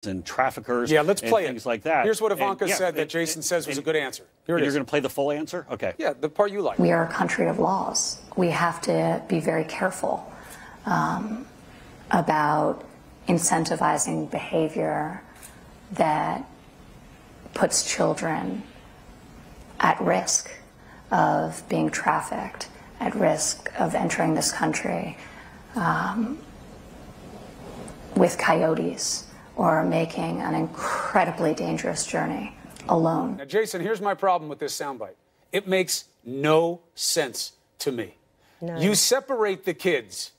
and traffickers, let's play things like that. Here's what Ivanka said that Jason says was a good answer. Here it is. You're going to play the full answer? Okay. Yeah, the part you like. We are a country of laws. We have to be very careful about incentivizing behavior that puts children at risk of being trafficked, at risk of entering this country with coyotes, or making an incredibly dangerous journey alone. Now, Jason, here's my problem with this soundbite. It makes no sense to me. No. You separate the kids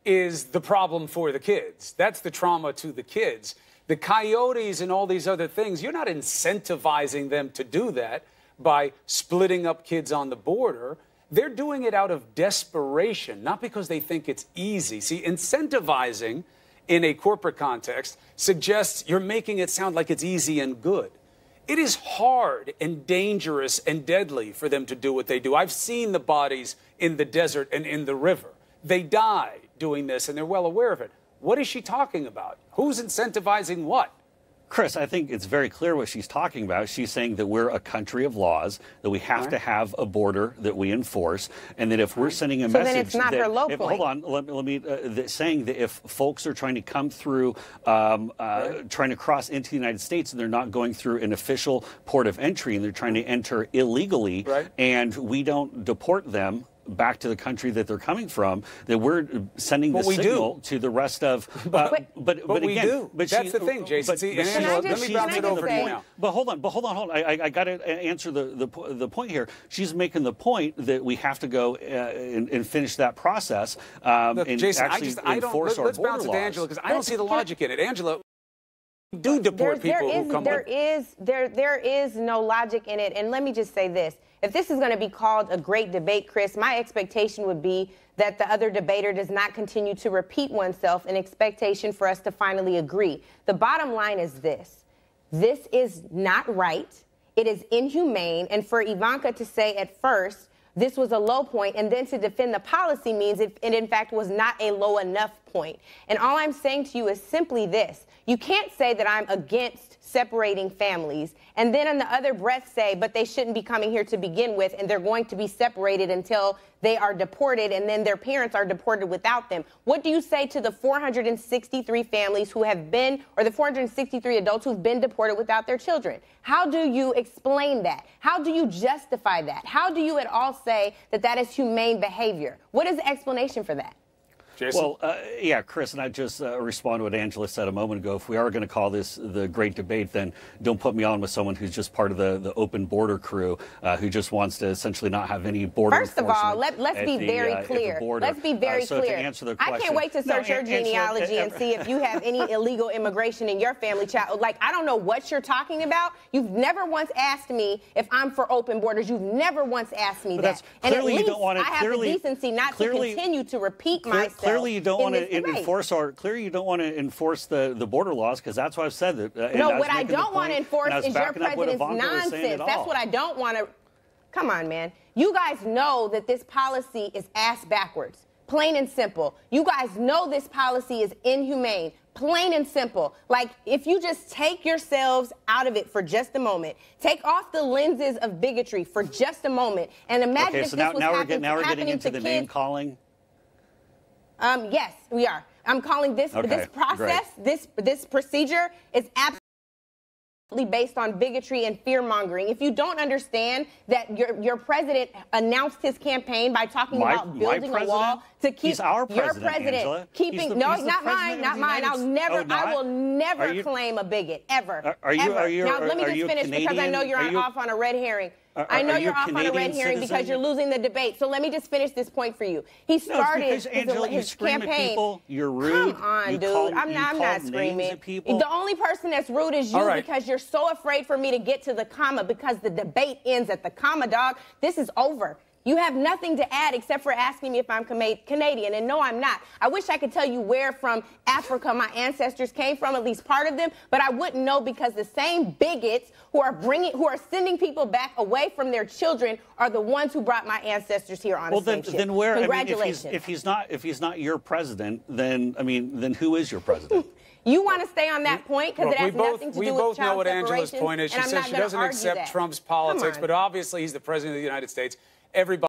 is the problem for the kids. That's the trauma to the kids. The coyotes and all these other things, you're not incentivizing them to do that by splitting up kids on the border. They're doing it out of desperation, not because they think it's easy. See, incentivizing in a corporate context suggests you're making it sound like it's easy and good. It is hard and dangerous and deadly for them to do what they do. I've seen the bodies in the desert and in the river. They die doing this, and they're well aware of it. What is she talking about? Who's incentivizing what? Chris, I think it's very clear what she's talking about. She's saying that we're a country of laws, that we have to have a border that we enforce, and that if we're sending a message, then it's not her low point. Hold on, let me saying that if folks are trying to come through, trying to cross into the United States, and they're not going through an official port of entry, and they're trying to enter illegally, and we don't deport them back to the country that they're coming from, that we're sending the signal to the rest of. But we do. But that's the thing, Jason. See, Angela, let me bounce it over to you now. But hold on. I got to answer the point here. She's making the point that we have to go and finish that process Look, and Jason, actually enforce our border laws. Let's bounce it to Angela, because I don't see the logic in it. Angela, do deport people who come there is no logic in it. And let me just say this. If this is going to be called a great debate, Chris, my expectation would be that the other debater does not continue to repeat oneself in expectation for us to finally agree. The bottom line is this. This is not right. It is inhumane. And for Ivanka to say at first this was a low point and then to defend the policy means it in fact was not a low enough point. And all I'm saying to you is simply this. You can't say that I'm against separating families and then in the other breath say, but they shouldn't be coming here to begin with and they're going to be separated until they are deported and then their parents are deported without them. What do you say to the 463 families who have been, or the 463 adults who've been deported without their children? How do you explain that? How do you justify that? How do you at all say that that is humane behavior? What is the explanation for that? Jason? Well, yeah, Chris, and I just respond to what Angela said a moment ago. If we are going to call this the great debate, then don't put me on with someone who's just part of the open border crew, who just wants to essentially not have any border enforcement. First of all, let's be very clear. Let's be very clear. To answer the question, I can't wait to search your genealogy and see if you have any illegal immigration in your family. Like, I don't know what you're talking about. You've never once asked me if I'm for open borders. You've never once asked me that. And at least I have the decency not to continue to repeat myself. Clearly, you don't want to enforce the border laws, because that's what I've said. That no, what I don't want to enforce is your president's nonsense. That's what I don't want to. Come on, man. You guys know that this policy is ass backwards. Plain and simple. You guys know this policy is inhumane. Plain and simple. Like, if you just take yourselves out of it for just a moment, take off the lenses of bigotry for just a moment, and imagine if this was happening into the name calling. Yes, we are. I'm calling this process, this procedure is absolutely based on bigotry and fear-mongering. If you don't understand that your president announced his campaign by talking about building a wall to keep your president keeping not mine. I will never claim a bigot ever. Now let me just finish because I know you're off on a red herring. I know you're off on a red herring because you're losing the debate. So let me just finish this point for you. He started his campaign. You're rude. Come on, dude. I'm not screaming. The only person that's rude is you because you're so afraid for me to get to the comma because the debate ends at the comma, dog. This is over. You have nothing to add except for asking me if I'm Canadian, and no, I'm not. I wish I could tell you where from Africa my ancestors came from, at least part of them, but I wouldn't know because the same bigots who are sending people back away from their children are the ones who brought my ancestors here on a ship. Then where? Congratulations. I mean, if he's not your president, then who is your president? You want to stay on that point because it has nothing to do with child We both know what Angela's point is. She says she doesn't accept Trump's politics, but obviously he's the president of the United States. Everybody